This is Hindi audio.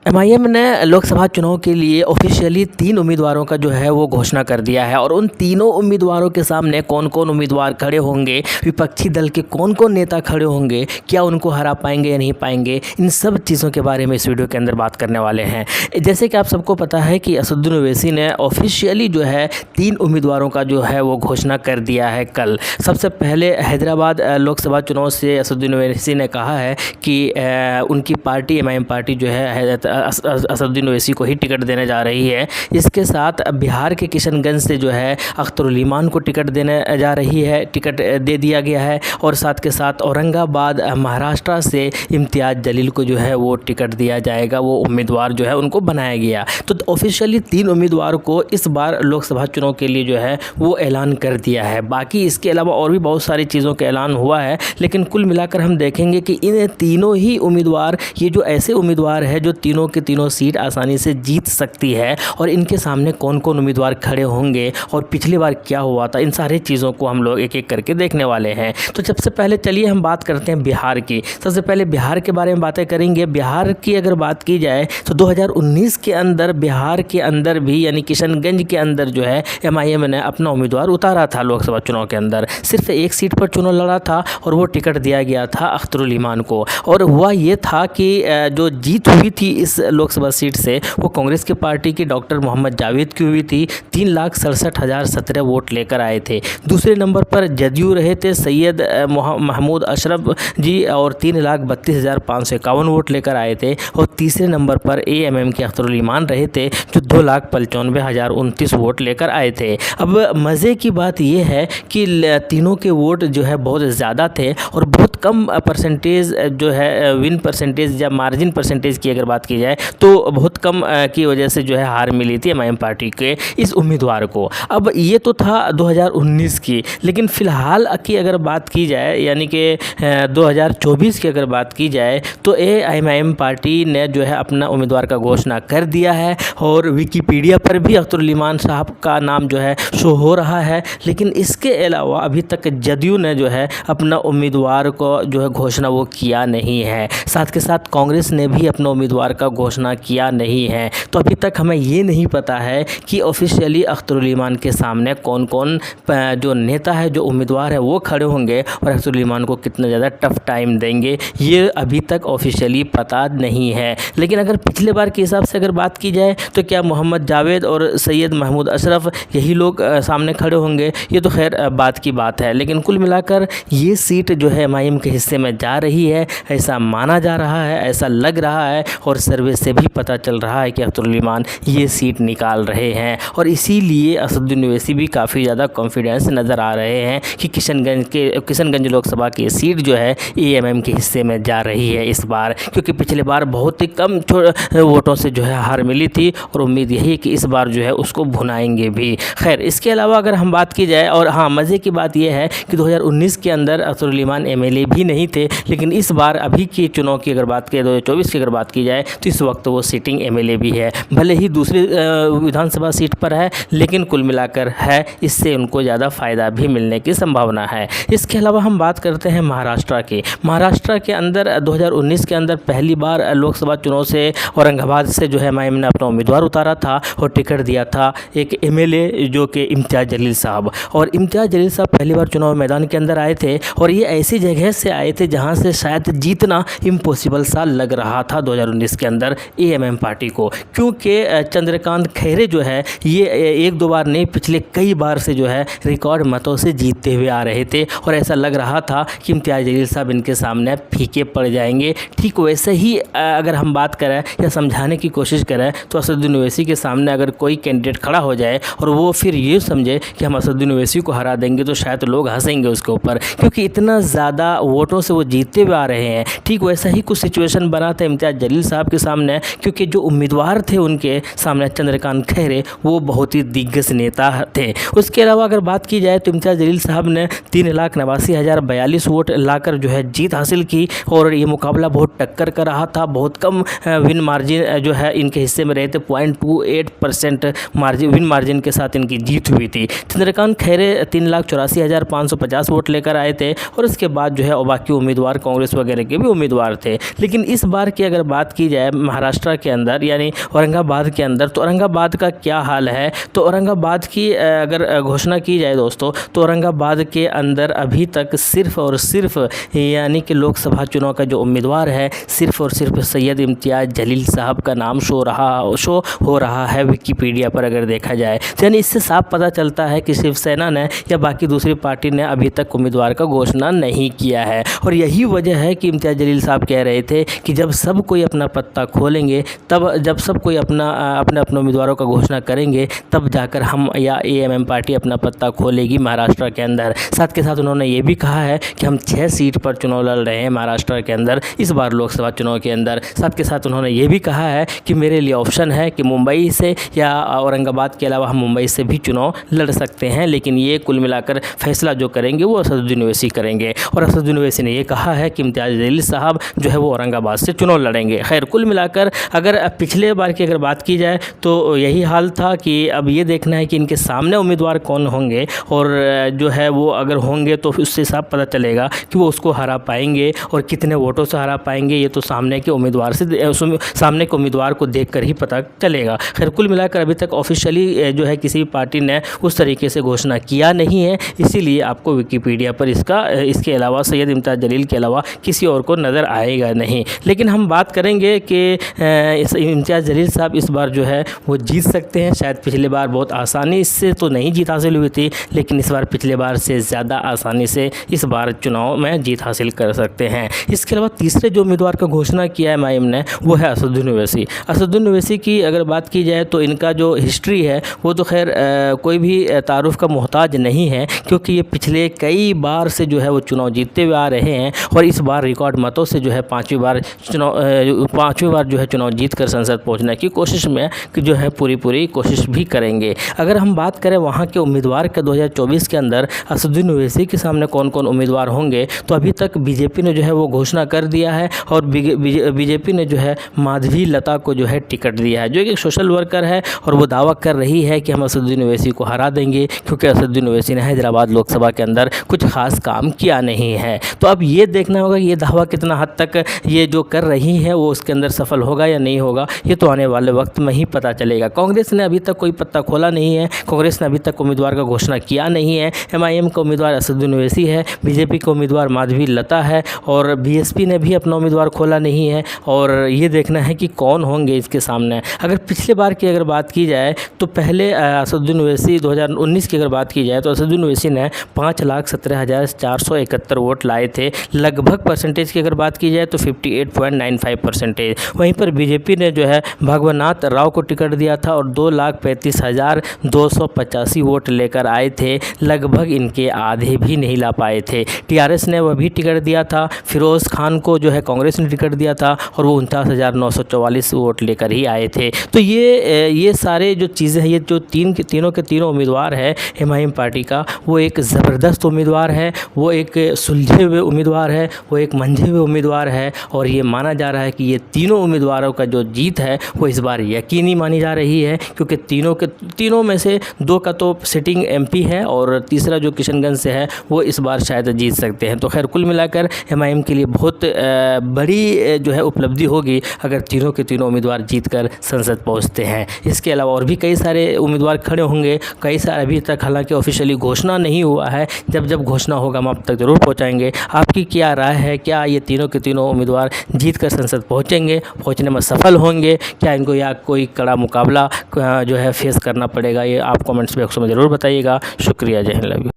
एमआईएम ने लोकसभा चुनाव के लिए ऑफिशियली 3 उम्मीदवारों का जो है वो घोषणा कर दिया है और उन तीनों उम्मीदवारों के सामने कौन कौन उम्मीदवार खड़े होंगे, विपक्षी दल के कौन कौन नेता खड़े होंगे, क्या उनको हरा पाएंगे या नहीं पाएंगे, इन सब चीज़ों के बारे में इस वीडियो के अंदर बात करने वाले हैं। जैसे कि आप सबको पता है कि असदुद्दीन ओवैसी ने ऑफिशियली जो है 3 उम्मीदवारों का जो है वो घोषणा कर दिया है कल। सबसे पहले हैदराबाद लोकसभा चुनाव से असदुद्दीन ओवैसी ने कहा है कि उनकी पार्टी एमआईएम पार्टी जो है असदुद्दीन ओवैसी को ही टिकट देने जा रही है। इसके साथ बिहार के किशनगंज से जो है अख्तरुल ईमान को टिकट देने जा रही है, टिकट दे दिया गया है और साथ के साथ औरंगाबाद महाराष्ट्र से इम्तियाज़ जलील को जो है वो टिकट दिया जाएगा, वो उम्मीदवार जो है उनको बनाया गया। तो ऑफिशियली 3 उम्मीदवार को इस बार लोकसभा चुनाव के लिए जो है वो ऐलान कर दिया है। बाकी इसके अलावा और भी बहुत सारी चीज़ों का ऐलान हुआ है, लेकिन कुल मिलाकर हम देखेंगे कि इन तीनों ही उम्मीदवार, ये जो ऐसे उम्मीदवार है जो तीनों के तीनों सीट आसानी से जीत सकती है और इनके सामने कौन कौन उम्मीदवार खड़े होंगे और पिछली बार क्या हुआ था, इन सारी चीज़ों को हम लोग एक एक करके देखने वाले हैं। तो सबसे पहले चलिए हम बात करते हैं बिहार की। सबसे पहले बिहार के बारे में बातें करेंगे। बिहार की अगर बात की जाए तो 2019 के अंदर बिहार के अंदर भी यानी किशनगंज के अंदर जो है एमआईएम ने अपना उम्मीदवार उतारा था लोकसभा चुनाव के अंदर। सिर्फ एक सीट पर चुनाव लड़ा था और वो टिकट दिया गया था अख्तरुल ईमान को। और हुआ ये था कि जो जीत हुई थी इस लोकसभा सीट से वो कांग्रेस की पार्टी की डॉक्टर मोहम्मद जावेद की हुई थी। 3,67,017 वोट लेकर आए थे। दूसरे नंबर पर जदयू रहे थे सैयद महमूद अशरफ जी और 3,32,551 वोट लेकर आए थे। और तीसरे नंबर पर एएमएम के अख्तरुल ईमान रहे थे जो 2,95,029 वोट लेकर आए थे। अब मज़े की बात यह है कि तीनों के वोट जो है बहुत ज़्यादा थे और बहुत कम परसेंटेज जो है विन परसेंटेज या मार्जिन परसेंटेज की अगर बात की जाए तो बहुत कम की वजह से जो है हार मिली थी एमआईएम पार्टी के इस उम्मीदवार को। अब ये तो था 2019 की, लेकिन फ़िलहाल की अगर बात की जाए यानी कि 2024 की अगर बात की जाए तो एमआईएम पार्टी ने जो है अपना उम्मीदवार का घोषणा कर दिया है और विकिपीडिया पर भी अख्तरुल ईमान साहब का नाम जो है शो हो रहा है। लेकिन इसके अलावा अभी तक जदयू ने जो है अपना उम्मीदवार को जो है घोषणा वो किया नहीं है। साथ के साथ कांग्रेस ने भी अपना उम्मीदवार का घोषणा किया नहीं है। तो अभी तक हमें ये नहीं पता है कि ऑफिशियली अख्तरुल ईमान के सामने कौन कौन जो नेता है, जो उम्मीदवार है वो खड़े होंगे और अख्तरुल ईमान को कितना ज़्यादा टफ टाइम देंगे, ये अभी तक ऑफिशियली पता नहीं है। लेकिन अगर पिछले बार के हिसाब से अगर बात की जाए तो क्या मोहम्मद जावेद और सैयद महमूद अशरफ यही लोग सामने खड़े होंगे, ये तो खैर बात की बात है। लेकिन कुल मिलाकर ये सीट जो है एमआईएम के हिस्से में जा रही है, ऐसा माना जा रहा है, ऐसा लग रहा है और सर्वे से भी पता चल रहा है कि अख्तरुल ईमान ये सीट निकाल रहे हैं। और इसीलिए असदुद्दीन ओवैसी भी काफ़ी ज़्यादा कॉन्फिडेंस नज़र आ रहे हैं कि किशनगंज लोकसभा की सीट जो है एएमएम के हिस्से में जा रही है इस बार, क्योंकि पिछले बार बहुत ही कम वोटों से जो है हार मिली थी और उम्मीद यही है कि इस बार जो है उसको भुनाएंगे भी। खैर इसके अलावा अगर हम बात की जाए, और हाँ मज़े की बात यह है कि 2019 के अंदर अख्तरुल ईमान एमएलए भी नहीं थे, लेकिन इस बार अभी के चुनाव की अगर बात करें 2024 की अगर बात की जाए तो इस वक्त वो सिटिंग एमएलए भी है। भले ही दूसरी विधानसभा सीट पर है, लेकिन कुल मिलाकर है, इससे उनको ज़्यादा फ़ायदा भी मिलने की संभावना है। इसके अलावा हम बात करते हैं महाराष्ट्र की। महाराष्ट्र के अंदर 2019 के अंदर पहली बार लोकसभा चुनाव से औरंगाबाद से जो है एमआईएम ने अपना उम्मीदवार उतारा था और टिकट दिया था एक एमएलए जो कि इम्तियाज़ जलील साहब। और इम्तियाज़ जलील साहब पहली बार चुनाव मैदान के अंदर आए थे और ये ऐसी जगह से आए थे जहाँ से शायद जीतना इम्पॉसिबल सा लग रहा था 2019 के अंदर एएमएम पार्टी को, क्योंकि चंद्रकांत खैरे जो है ये एक दो बार नहीं पिछले कई बार से जो है रिकॉर्ड मतों से जीतते हुए आ रहे थे और ऐसा लग रहा था कि इम्तियाज़ जलील साहब इनके सामने फीके पड़ जाएंगे। ठीक वैसे ही अगर हम बात करें या समझाने की कोशिश करें तो असदुद्दीन ओवैसी के सामने अगर कोई कैंडिडेट खड़ा हो जाए और वो फिर ये समझे कि हम असदुद्दीन ओवैसी को हरा देंगे तो शायद लोग हंसेंगे उसके ऊपर, क्योंकि इतना ज़्यादा वोटों से वो जीतते हुए आ रहे हैं। ठीक वैसा ही कुछ सिचुएशन बना था इम्तियाज़ जलील साहब के सामने, क्योंकि जो उम्मीदवार थे उनके सामने चंद्रकांत खैरे वो बहुत ही दिग्गज नेता थे। उसके अलावा अगर बात की जाए तो इम्तियाज़ जलील साहब ने 3,89,042 वोट लाकर जो है जीत हासिल की और ये मुकाबला बहुत टक्कर का रहा था। बहुत कम विन मार्जिन जो है इनके हिस्से में रहे थे, 0.28% मार्जिन विन मार्जिन के साथ इनकी जीत हुई थी। चंद्रकांत खैरे 3,84,550 वोट लेकर आए थे और इसके बाद जो है बाकी उम्मीदवार कांग्रेस वगैरह के भी उम्मीदवार थे। लेकिन इस बार की अगर बात की जाए महाराष्ट्र के अंदर यानी औरंगाबाद के अंदर, तो औरंगाबाद का क्या हाल है? तो औरंगाबाद की अगर घोषणा की जाए दोस्तों, तो औरंगाबाद के अंदर अभी तक सिर्फ़ और सिर्फ यानी कि लोकसभा चुनाव का जो उम्मीदवार है, सिर्फ़ और सिर्फ सैयद इम्तियाज़ जलील साहब का नाम शो हो रहा है विकिपीडिया पर अगर देखा जाए। यानी इससे साफ पता चलता है कि शिवसेना ने या बाकी दूसरी पार्टी ने अभी तक उम्मीदवार का घोषणा नहीं किया है। और यही वजह है कि इम्तियाज़ जलील साहब कह रहे थे कि जब सब कोई अपना पत्ता खोलेंगे, तब जब सब कोई अपने उम्मीदवारों का घोषणा करेंगे, तब जाकर हम या एएमएम पार्टी अपना पत्ता खोलेगी महाराष्ट्र के अंदर। साथ के साथ उन्होंने ये भी कहा है कि हम 6 सीट पर चुनाव लड़ रहे हैं महाराष्ट्र के अंदर इस बार लोकसभा चुनाव के अंदर। साथ के साथ उन्होंने ये भी कहा है कि मेरे लिए ऑप्शन है कि मुंबई से या औरंगाबाद के अलावा हम मुंबई से भी चुनाव लड़ सकते हैं, लेकिन ये कुल मिलाकर फैसला जो करेंगे वो असदुद्दीन ओवैसी करेंगे। और असदुद्दीन ओवैसी ने ये कहा है कि इम्तियाज़ जलील साहब जो है वो औरंगाबाद से चुनाव लड़ेंगे। खैर कुल मिलाकर अगर पिछले बार की अगर बात की जाए तो यही हाल था कि अब ये देखना है कि इनके सामने उम्मीदवार कौन होंगे, और जो है वो अगर होंगे तो उससे साफ पता चलेगा कि वो उसको हरा पाएंगे और कितने वोटों से हरा पाएंगे। ये तो सामने के उम्मीदवार को देखकर ही पता चलेगा। खैर कुल मिलाकर अभी तक ऑफिशियली जो है किसी भी पार्टी ने उस तरीके से घोषणा किया नहीं है, इसीलिए आपको विकिपीडिया पर इसके अलावा सैयद इम्तियाज़ जलील के अलावा किसी और को नज़र आएगा नहीं। लेकिन हम बात करेंगे कि इम्तियाज़ जलील साहब इस बार जो है वो जीत सकते हैं। शायद पिछले बार बहुत आसानी से तो नहीं जीत हासिल हुई थी, लेकिन इस बार पिछले बार से ज़्यादा आसानी से इस बार चुनाव में जीत हासिल कर सकते हैं। इसके अलावा तीसरे जो उम्मीदवार का घोषणा किया है एमआईएम ने, वो है असदुद्दीन ओवैसी। असदुद्दीन ओवैसी की अगर बात की जाए तो इनका जो हिस्ट्री है वो तो खैर कोई भी तारुफ का मोहताज नहीं है, क्योंकि ये पिछले कई बार से जो है वो चुनाव जीतते हुए आ रहे हैं और इस बार रिकॉर्ड मतों से जो है पाँचवीं बार जो है चुनाव जीत कर संसद पहुंचने की कोशिश में कि जो है पूरी कोशिश भी करेंगे। अगर हम बात करें वहाँ के उम्मीदवार के 2024 के अंदर असदुद्दीन ओवैसी के सामने कौन कौन उम्मीदवार होंगे, तो अभी तक बीजेपी ने जो है वो घोषणा कर दिया है और बीजेपी ने जो है माधवी लता को जो है टिकट दिया है, जो एक सोशल वर्कर है और वो दावा कर रही है कि हम असदुद्दीन ओवैसी को हरा देंगे, क्योंकि असदुद्दीन ओवैसी ने हैदराबाद लोकसभा के अंदर कुछ खास काम किया नहीं है। तो अब ये देखना होगा कि ये दावा कितना हद तक ये जो कर रही है वो उसके अंदर सफल होगा या नहीं होगा, ये तो आने वाले वक्त में ही पता चलेगा। कांग्रेस ने अभी तक कोई पत्ता खोला नहीं है, कांग्रेस ने अभी तक उम्मीदवार का घोषणा किया नहीं है। एमआईएम का उम्मीदवार असदुद्दीन ओवैसी है, बीजेपी का उम्मीदवार माधवी लता है और बीएसपी ने भी अपना उम्मीदवार खोला नहीं है। और ये देखना है कि कौन होंगे इसके सामने। अगर पिछले बार की अगर बात की जाए तो पहले असदुद्दीन ओवैसी 2019 की अगर बात की जाए तो असदुद्दीन ओवैसी ने 5,17,471 वोट लाए थे। लगभग परसेंटेज की अगर बात की जाए तो 58.95%। वहीं पर बीजेपी ने जो है भागवनाथ राव को टिकट दिया था और 2,35,285 वोट लेकर आए थे। लगभग इनके आधे भी नहीं ला पाए थे। टीआरएस ने वह भी टिकट दिया था। फिरोज़ खान को जो है कांग्रेस ने टिकट दिया था और वो 49,944 वोट लेकर ही आए थे। तो ये सारे जो चीज़ें हैं, ये जो तीनों के तीनों उम्मीदवार है एमआईएम पार्टी का, वो एक ज़बरदस्त उम्मीदवार है, वो एक सुलझे हुए उम्मीदवार है, वो एक मंझे हुए उम्मीदवार है। और ये माना जा रहा है कि ये तीनों उम्मीदवारों का जो जीत है वो इस बार यकीनी मानी जा रही है, क्योंकि तीनों में से 2 का तो सिटिंग एमपी है और तीसरा जो किशनगंज से है वो इस बार शायद जीत सकते हैं। तो खैर कुल मिलाकर एमआईएम के लिए बहुत बड़ी जो है उपलब्धि होगी अगर तीनों के तीनों उम्मीदवार जीतकर संसद पहुंचते हैं। इसके अलावा और भी कई सारे उम्मीदवार खड़े होंगे, कई सारे अभी तक हालांकि ऑफिशियली घोषणा नहीं हुआ है। जब घोषणा होगा हम आप तक ज़रूर पहुंचाएंगे। आपकी क्या राय है, क्या ये तीनों के तीनों उम्मीदवार जीतकर संसद पहुंचने में सफल होंगे, क्या इनको या कोई कड़ा मुकाबला जो है फेस करना पड़ेगा? ये आप कमेंट्स बॉक्स में ज़रूर बताइएगा। शुक्रिया, जय हिंद, लव यू।